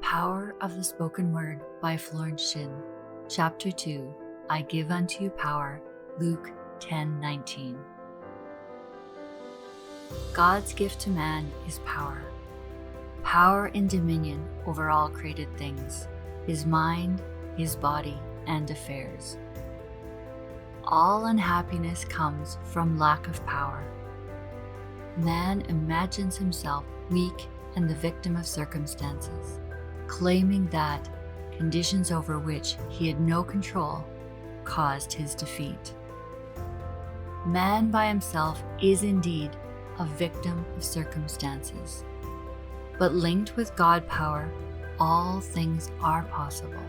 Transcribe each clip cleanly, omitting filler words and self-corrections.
Power of the Spoken Word by Florence Shinn. Chapter 2, I Give Unto You Power, Luke 10:19. God's gift to man is power. Power and dominion over all created things, his mind, his body, and affairs. All unhappiness comes from lack of power. Man imagines himself weak and the victim of circumstances, claiming that conditions over which he had no control caused his defeat. Man by himself is indeed a victim of circumstances, but linked with God power, all things are possible.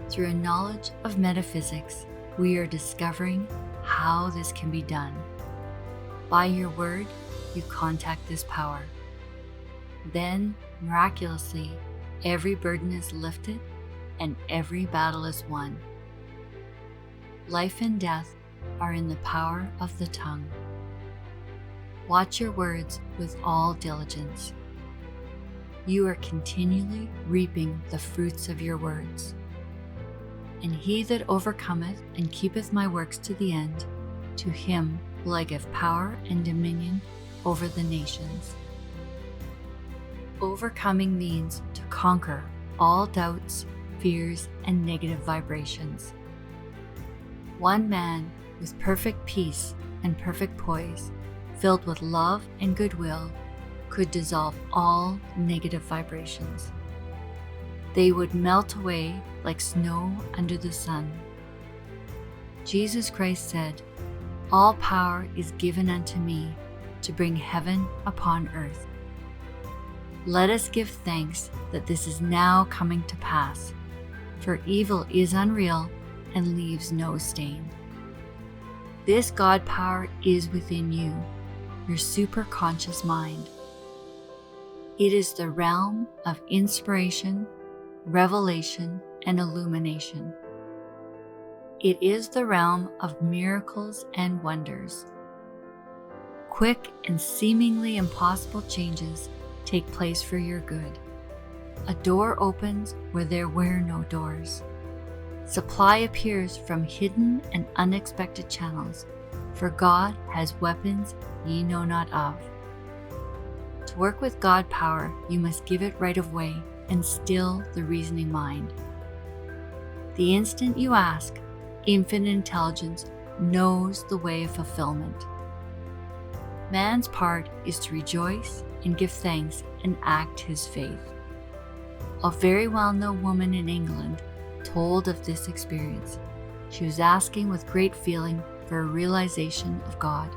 Through a knowledge of metaphysics, we are discovering how this can be done. By your word, you contact this power. Then, miraculously, every burden is lifted and every battle is won. Life and death are in the power of the tongue. Watch your words with all diligence. You are continually reaping the fruits of your words. And he that overcometh and keepeth my works to the end, to him will I give power and dominion over the nations. Overcoming means to conquer all doubts, fears, and negative vibrations. One man with perfect peace and perfect poise, filled with love and goodwill, could dissolve all negative vibrations. They would melt away like snow under the sun. Jesus Christ said, "All power is given unto me to bring heaven upon earth." Let us give thanks that this is now coming to pass, for evil is unreal and leaves no stain. This God power is within you, your superconscious mind. It is the realm of inspiration, revelation, and illumination. It is the realm of miracles and wonders. Quick and seemingly impossible changes take place for your good. A door opens where there were no doors. Supply appears from hidden and unexpected channels, for God has weapons ye know not of. To work with God power, you must give it right of way and still the reasoning mind. The instant you ask, infinite intelligence knows the way of fulfillment. Man's part is to rejoice and give thanks and act his faith. A very well-known woman in England told of this experience. She was asking with great feeling for a realization of God.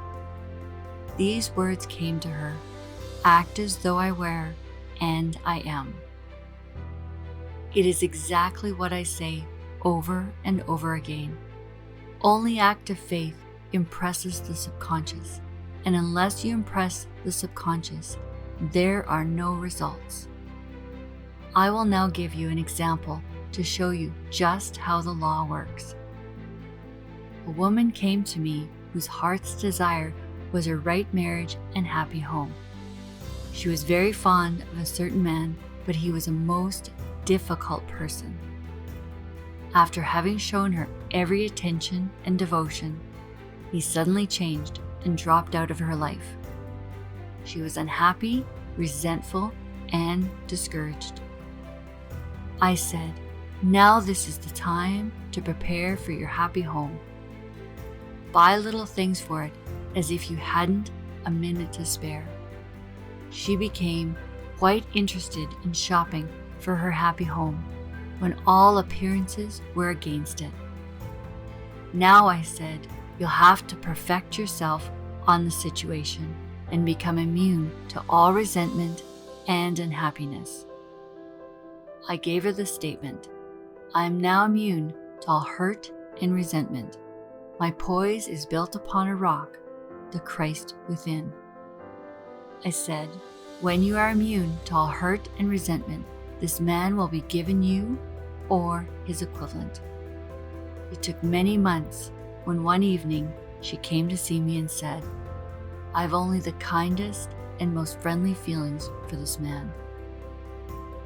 These words came to her, "Act as though I were, and I am." It is exactly what I say over and over again. Only active faith impresses the subconscious, and unless you impress the subconscious, there are no results. I will now give you an example to show you just how the law works. A woman came to me whose heart's desire was a right marriage and happy home. She was very fond of a certain man, but he was a most difficult person. After having shown her every attention and devotion, he suddenly changed and dropped out of her life. She was unhappy, resentful, and discouraged. I said, "Now this is the time to prepare for your happy home. Buy little things for it as if you hadn't a minute to spare." She became quite interested in shopping for her happy home when all appearances were against it. "Now," I said, "you'll have to perfect yourself on the situation and become immune to all resentment and unhappiness." I gave her the statement, "I am now immune to all hurt and resentment. My poise is built upon a rock, the Christ within." I said, "When you are immune to all hurt and resentment, this man will be given you or his equivalent." It took many months when one evening she came to see me and said, "I have only the kindest and most friendly feelings for this man."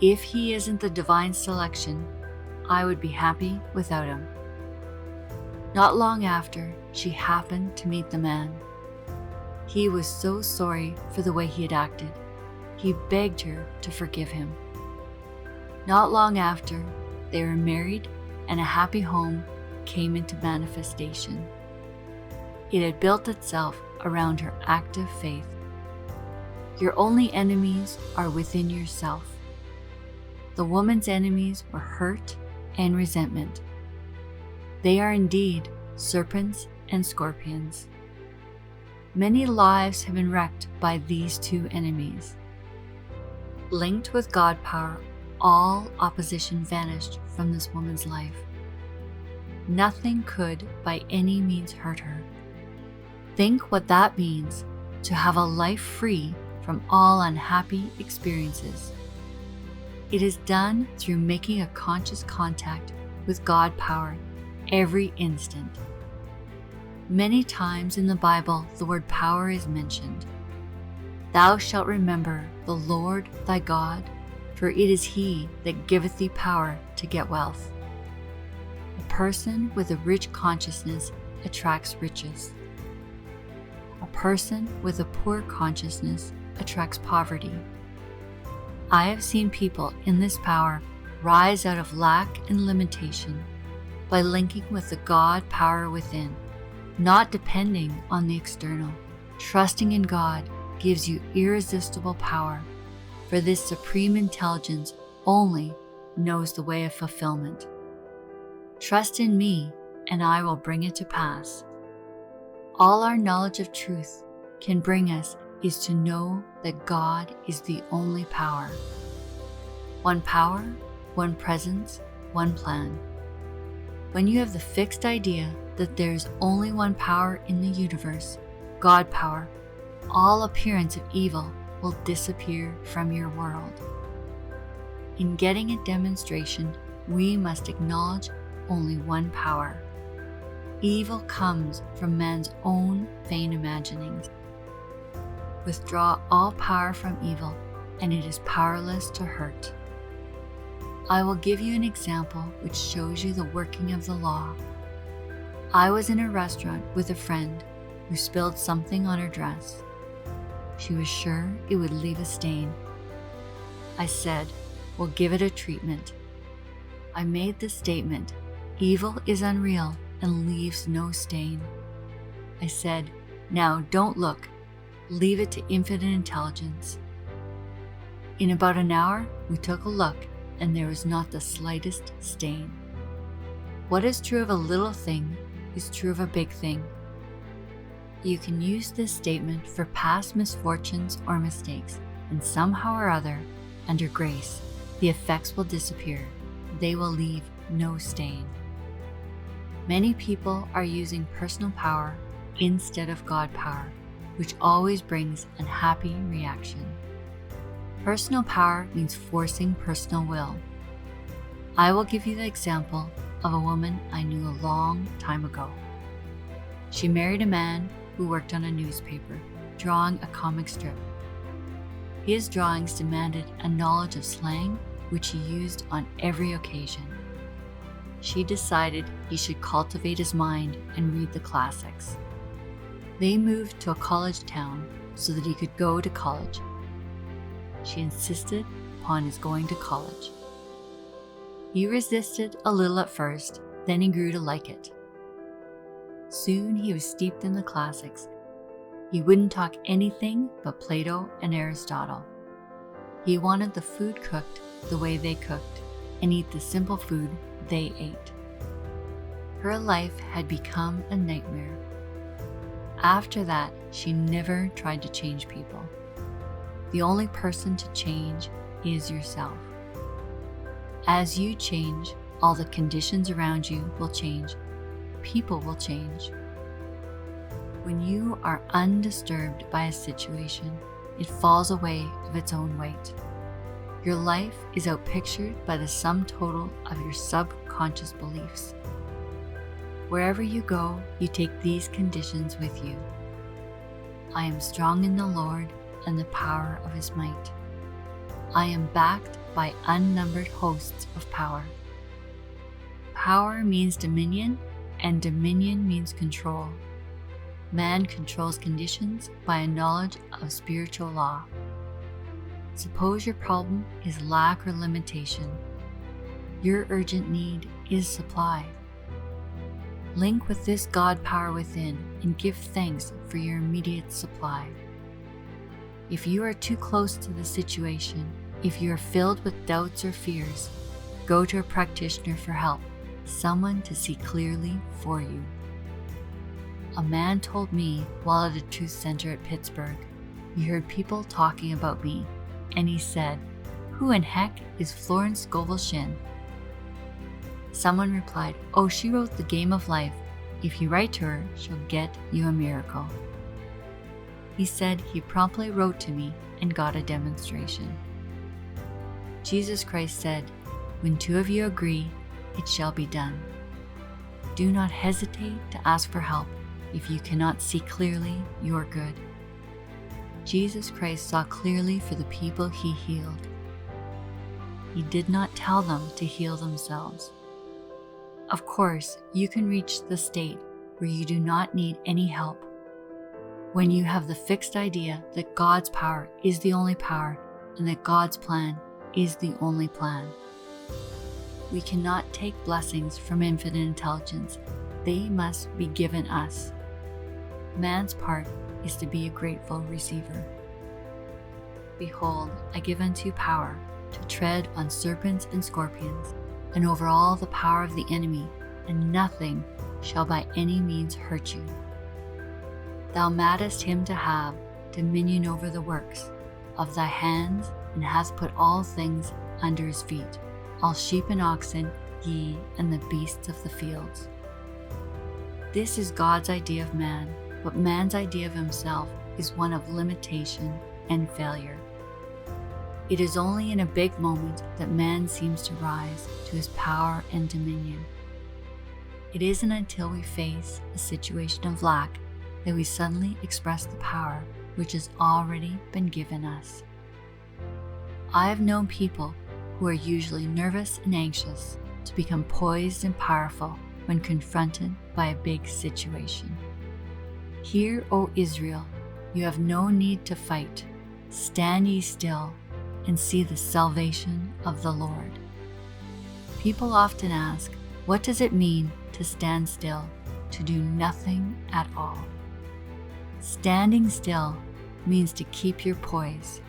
If he isn't the divine selection, I would be happy without him. Not long after, she happened to meet the man. He was so sorry for the way he had acted. He begged her to forgive him. Not long after, they were married and a happy home came into manifestation. It had built itself around her active faith. Your only enemies are within yourself. The woman's enemies were hurt and resentment. They are indeed serpents and scorpions. Many lives have been wrecked by these two enemies. Linked with God power, all opposition vanished from this woman's life. Nothing could by any means hurt her. Think what that means to have a life free from all unhappy experiences. It is done through making a conscious contact with God power every instant. Many times in the Bible, the word power is mentioned. Thou shalt remember the Lord thy God, for it is he that giveth thee power to get wealth. A person with a rich consciousness attracts riches. A person with a poor consciousness attracts poverty. I have seen people in this power rise out of lack and limitation by linking with the God power within, not depending on the external. Trusting in God gives you irresistible power, for this supreme intelligence only knows the way of fulfillment. Trust in me, and I will bring it to pass. All our knowledge of truth can bring us is to know that God is the only power. One power, one presence, one plan. When you have the fixed idea that there is only one power in the universe, God power, all appearance of evil will disappear from your world. In getting a demonstration, we must acknowledge only one power. Evil comes from man's own vain imaginings. Withdraw all power from evil, and it is powerless to hurt. I will give you an example which shows you the working of the law. I was in a restaurant with a friend who spilled something on her dress. She was sure it would leave a stain. I said, "We'll give it a treatment." I made the statement, "Evil is unreal and leaves no stain." I said, "Now don't look. Leave it to infinite intelligence." In about an hour, we took a look, and there was not the slightest stain. What is true of a little thing is true of a big thing. You can use this statement for past misfortunes or mistakes, and somehow or other, under grace, the effects will disappear. They will leave no stain. Many people are using personal power instead of God power, which always brings an unhappy reaction. Personal power means forcing personal will. I will give you the example of a woman I knew a long time ago. She married a man who worked on a newspaper, drawing a comic strip. His drawings demanded a knowledge of slang, which he used on every occasion. She decided he should cultivate his mind and read the classics. They moved to a college town so that he could go to college. She insisted upon his going to college. He resisted a little at first, then he grew to like it. Soon he was steeped in the classics. He wouldn't talk anything but Plato and Aristotle. He wanted the food cooked the way they cooked, and eat the simple food they ate. Her life had become a nightmare. After that, she never tried to change people. The only person to change is yourself. As you change, all the conditions around you will change. People will change. When you are undisturbed by a situation, it falls away of its own weight. Your life is outpictured by the sum total of your subconscious beliefs. Wherever you go, you take these conditions with you. I am strong in the Lord and the power of his might. I am backed by unnumbered hosts of power. Power means dominion, and dominion means control. Man controls conditions by a knowledge of spiritual law. Suppose your problem is lack or limitation. Your urgent need is supply. Link with this God power within and give thanks for your immediate supply. If you are too close to the situation, if you are filled with doubts or fears, go to a practitioner for help, someone to see clearly for you. A man told me while at a Truth Center at Pittsburgh, he heard people talking about me, and he said, "Who in heck is Florence Scovel Shinn?" Someone replied, "Oh, she wrote The Game of Life. If you write to her, she'll get you a miracle." He said he promptly wrote to me and got a demonstration. Jesus Christ said, "When two of you agree, it shall be done." Do not hesitate to ask for help if you cannot see clearly your good. Jesus Christ saw clearly for the people he healed. He did not tell them to heal themselves. Of course, you can reach the state where you do not need any help. When you have the fixed idea that God's power is the only power and that God's plan is the only plan. We cannot take blessings from infinite intelligence. They must be given us. Man's part is to be a grateful receiver. Behold, I give unto you power to tread on serpents and scorpions, and over all the power of the enemy, and nothing shall by any means hurt you. Thou madest him to have dominion over the works of thy hands, and hast put all things under his feet, all sheep and oxen, ye, and the beasts of the fields. This is God's idea of man, but man's idea of himself is one of limitation and failure. It is only in a big moment that man seems to rise to his power and dominion. It isn't until we face a situation of lack that we suddenly express the power which has already been given us. I have known people who are usually nervous and anxious to become poised and powerful when confronted by a big situation. Hear, O Israel, you have no need to fight. Stand ye still and see the salvation of the Lord. People often ask, what does it mean to stand still, to do nothing at all? Standing still means to keep your poise.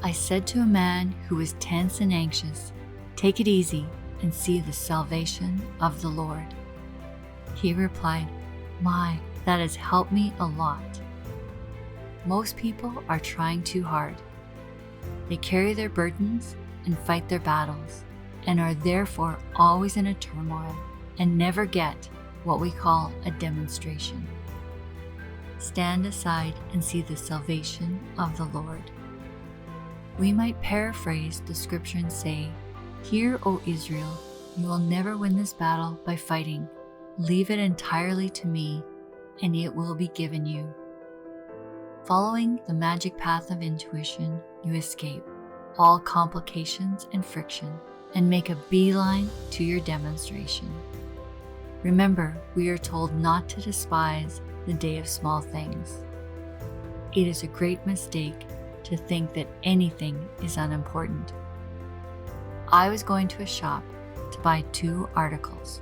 I said to a man who was tense and anxious, "Take it easy and see the salvation of the Lord." He replied, "My, that has helped me a lot." Most people are trying too hard. They carry their burdens and fight their battles, and are therefore always in a turmoil and never get what we call a demonstration. Stand aside and see the salvation of the Lord. We might paraphrase the scripture and say, "Hear, O Israel, you will never win this battle by fighting. Leave it entirely to me, and it will be given you." Following the magic path of intuition, you escape all complications and friction and make a beeline to your demonstration. Remember, we are told not to despise the day of small things. It is a great mistake to think that anything is unimportant. I was going to a shop to buy 2 articles.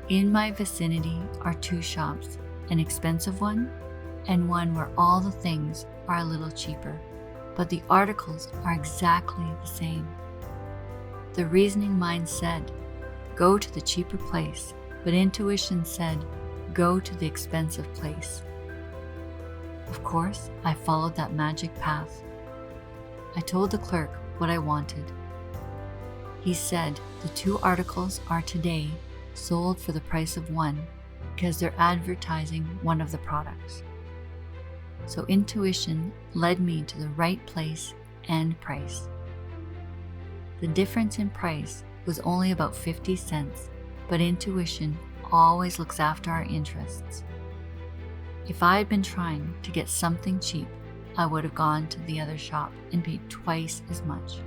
In my vicinity are 2 shops, an expensive one and one where all the things are a little cheaper, but the articles are exactly the same. The reasoning mind said, go to the cheaper place, but intuition said, go to the expensive place. Of course, I followed that magic path. I told the clerk what I wanted. He said the 2 articles are today sold for the price of one because they're advertising one of the products. So intuition led me to the right place and price. The difference in price was only about 50 cents, but intuition always looks after our interests. If I had been trying to get something cheap, I would have gone to the other shop and paid twice as much.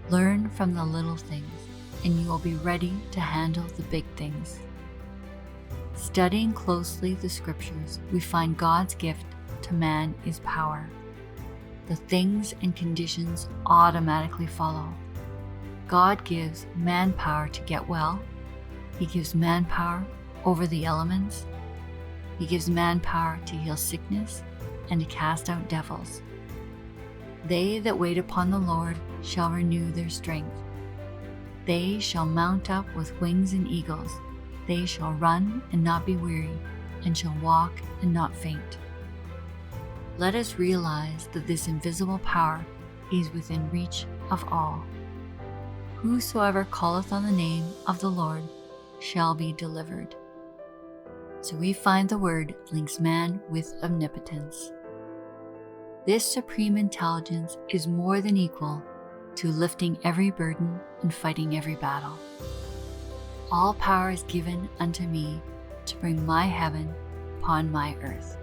Learn from the little things, and you will be ready to handle the big things. Studying closely the scriptures, we find God's gift to man is power. The things and conditions automatically follow. God gives man power to get well. He gives man power over the elements. He gives man power to heal sickness and to cast out devils. They that wait upon the Lord shall renew their strength. They shall mount up with wings and eagles. They shall run and not be weary, and shall walk and not faint. Let us realize that this invisible power is within reach of all. Whosoever calleth on the name of the Lord shall be delivered. So we find the word links man with omnipotence. This supreme intelligence is more than equal to lifting every burden and fighting every battle. All power is given unto me to bring my heaven upon my earth.